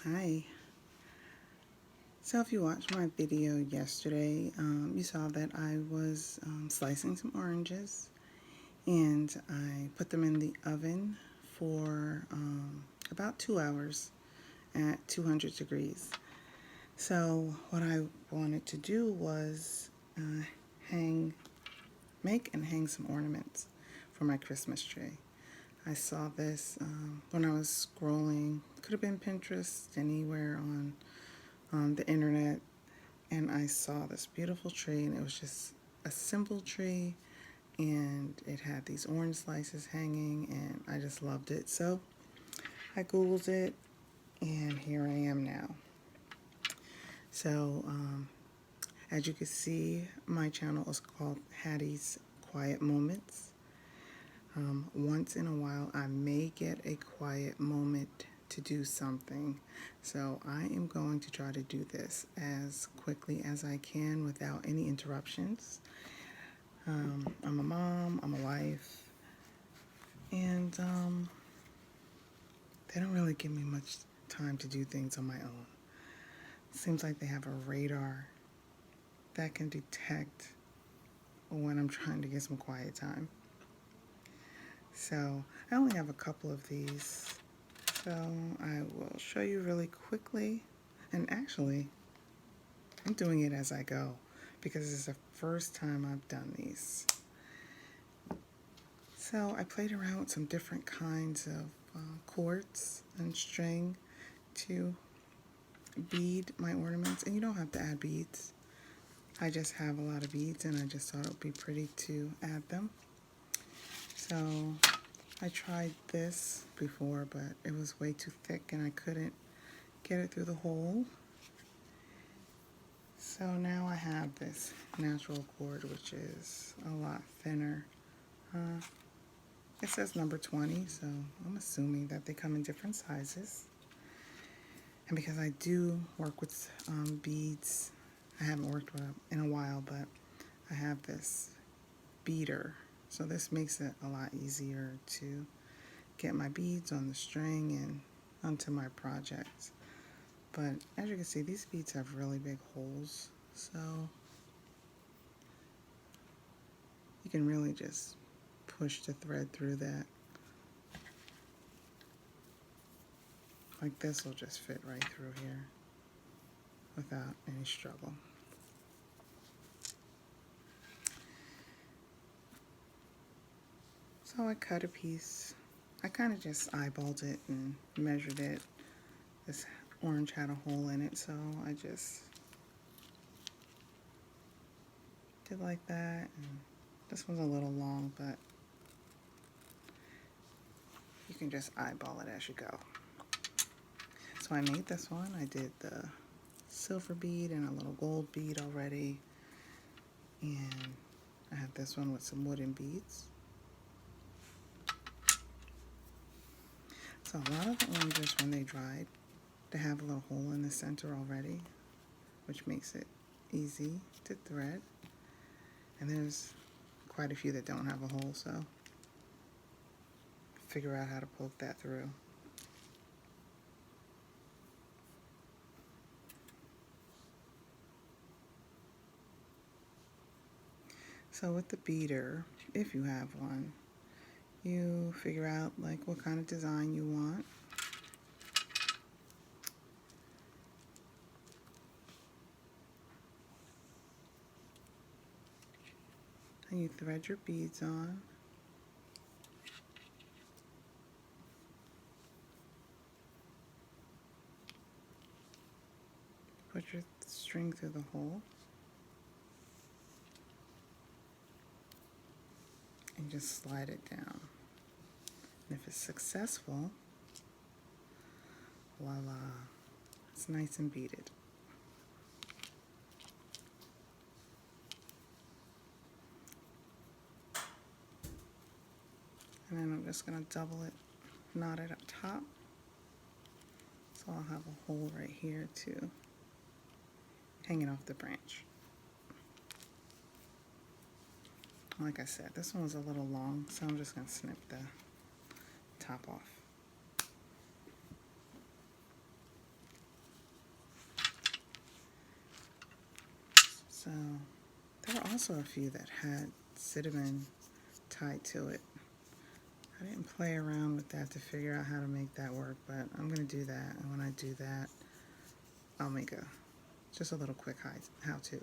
Hi. So if you watched my video yesterday, you saw that I was slicing some oranges and I put them in the oven for about 2 hours at 200 degrees. So what I wanted to do was hang, make and hang some ornaments for my Christmas tree. I saw this when I was scrolling, could have been Pinterest, anywhere on the internet, and I saw this beautiful tree, and it was just a simple tree, and it had these orange slices hanging, and I just loved it. So I Googled it, and here I am now. So as you can see, my channel is called Hattie's Quiet Moments. Once in a while, I may get a quiet moment to do something. So I am going to try to do this as quickly as I can without any interruptions. I'm a mom, I'm a wife, and they don't really give me much time to do things on my own. It seems like they have a radar that can detect when I'm trying to get some quiet time. So I only have a couple of these, so I will show you really quickly. And actually, I'm doing it as I go because it's the first time I've done these. So I played around with some different kinds of cords and string to bead my ornaments. And you don't have to add beads. I just have a lot of beads and I just thought it would be pretty to add them. So I tried this before, but it was way too thick and I couldn't get it through the hole. So now I have this natural cord, which is a lot thinner. It says number 20, so I'm assuming that they come in different sizes. And because I do work with beads, I haven't worked with them in a while, but I have this beader. So this makes it a lot easier to get my beads on the string and onto my projects. But as you can see, these beads have really big holes, so you can really just push the thread through that. Like this will just fit right through here without any struggle. So I cut a piece. I kind of just eyeballed it and measured it. This orange had a hole in it, so I just did like that. And this one's a little long, but you can just eyeball it as you go. So I made this one. I did the silver bead and a little gold bead already. And I have this one with some wooden beads. So a lot of the oranges, when they dried, they have a little hole in the center already, which makes it easy to thread. And there's quite a few that don't have a hole, so figure out how to poke that through. So with the beater, if you have one, you figure out like what kind of design you want. And you thread your beads on. Put your string through the hole. And just slide it down. And if it's successful, voila, it's nice and beaded. And then I'm just going to double it, knot it up top. So I'll have a hole right here too, hanging off the branch. Like I said, this one was a little long, so I'm just going to snip the top off. were also a few that had cinnamon tied to it. I didn't play around with that to figure out how to make that work, but I'm going to do that. And when I do that, I'll make just a little quick how-to.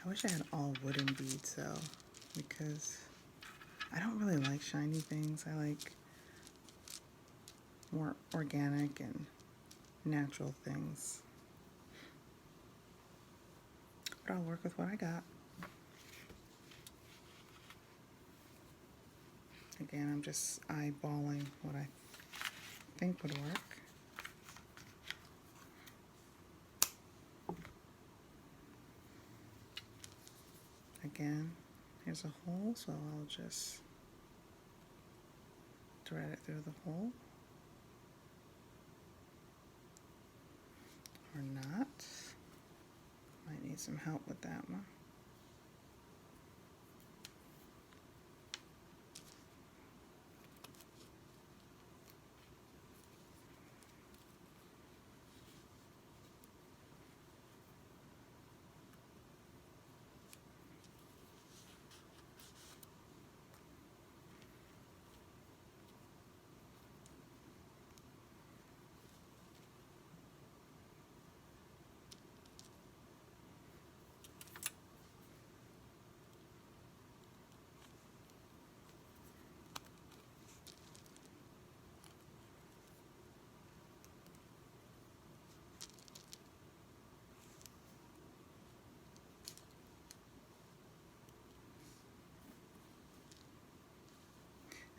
I wish I had all wooden beads though, because I don't really like shiny things. I like more organic and natural things. But I'll work with what I got. Again, I'm just eyeballing what I think would work. Again, here's a hole, so I'll just thread it through the hole. Or not. Might need some help with that one.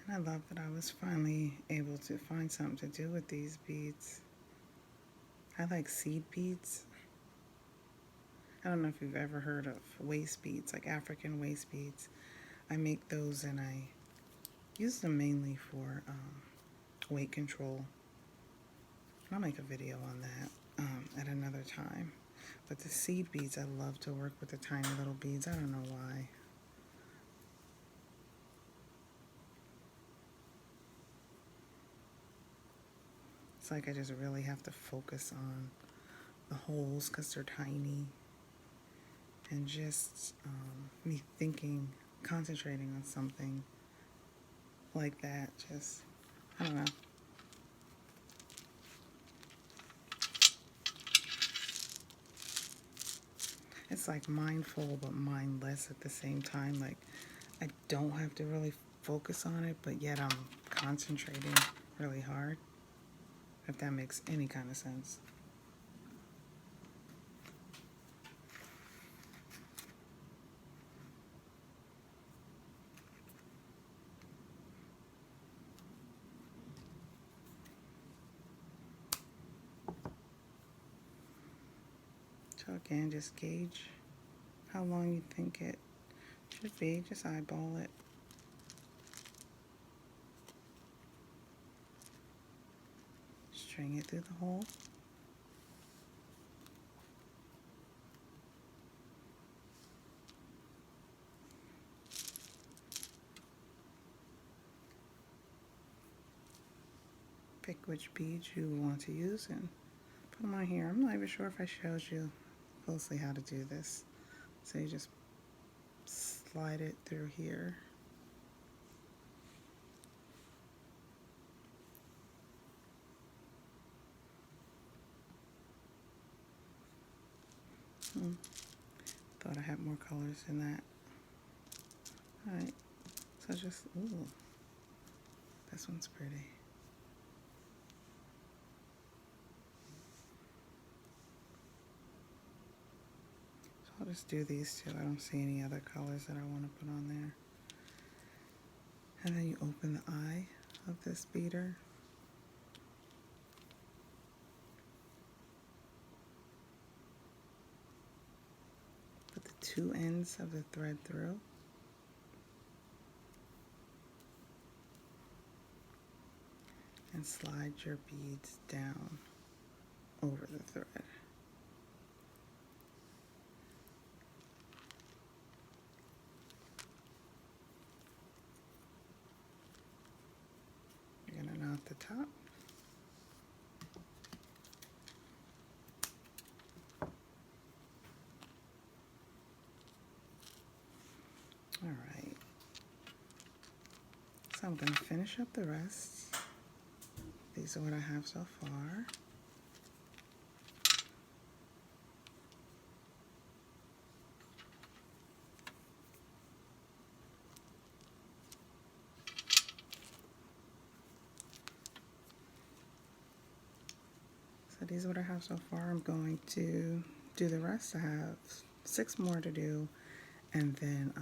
And I love that I was finally able to find something to do with these beads. I like seed beads. I don't know if you've ever heard of waist beads, like African waist beads. I make those and I use them mainly for weight control. I'll make a video on that at another time. But the seed beads, I love to work with the tiny little beads. I don't know why. It's like I just really have to focus on the holes because they're tiny. And just me thinking, concentrating on something like that, just, I don't know. It's like mindful but mindless at the same time. Like I don't have to really focus on it, but yet I'm concentrating really hard, if that makes any kind of sense. So again, just gauge how long you think it should be. Just eyeball it. String it through the hole. Pick which beads you want to use and put them on here. I'm not even sure if I showed you closely how to do this. So you just slide it through here. Thought I had more colors in that. Alright, so just, ooh, this one's pretty. So I'll just do these two. I don't see any other colors that I want to put on there. And then you open the eye of this beader. Put the two ends of the thread through. And slide your beads down over the thread. You're going to knot the top. All right. So I'm going to finish up the rest. These are what I have so far. So these are what I have so far. I'm going to do the rest. I have 6 more to do, and then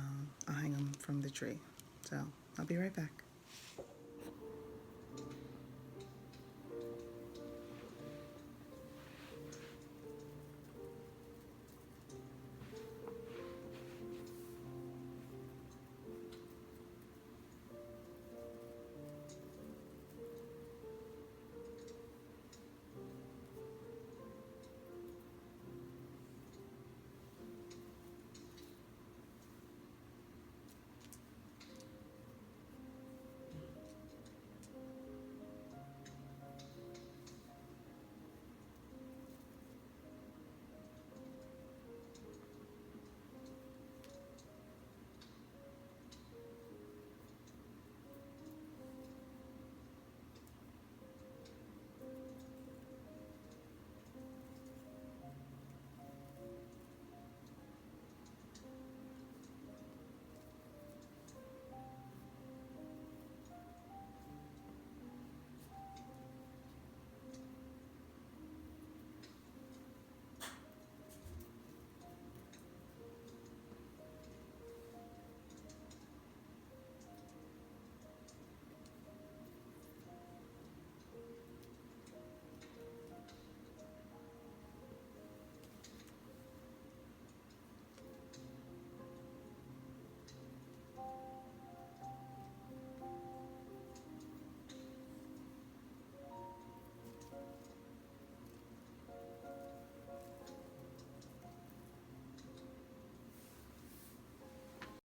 I'll hang them from the tree. So I'll be right back.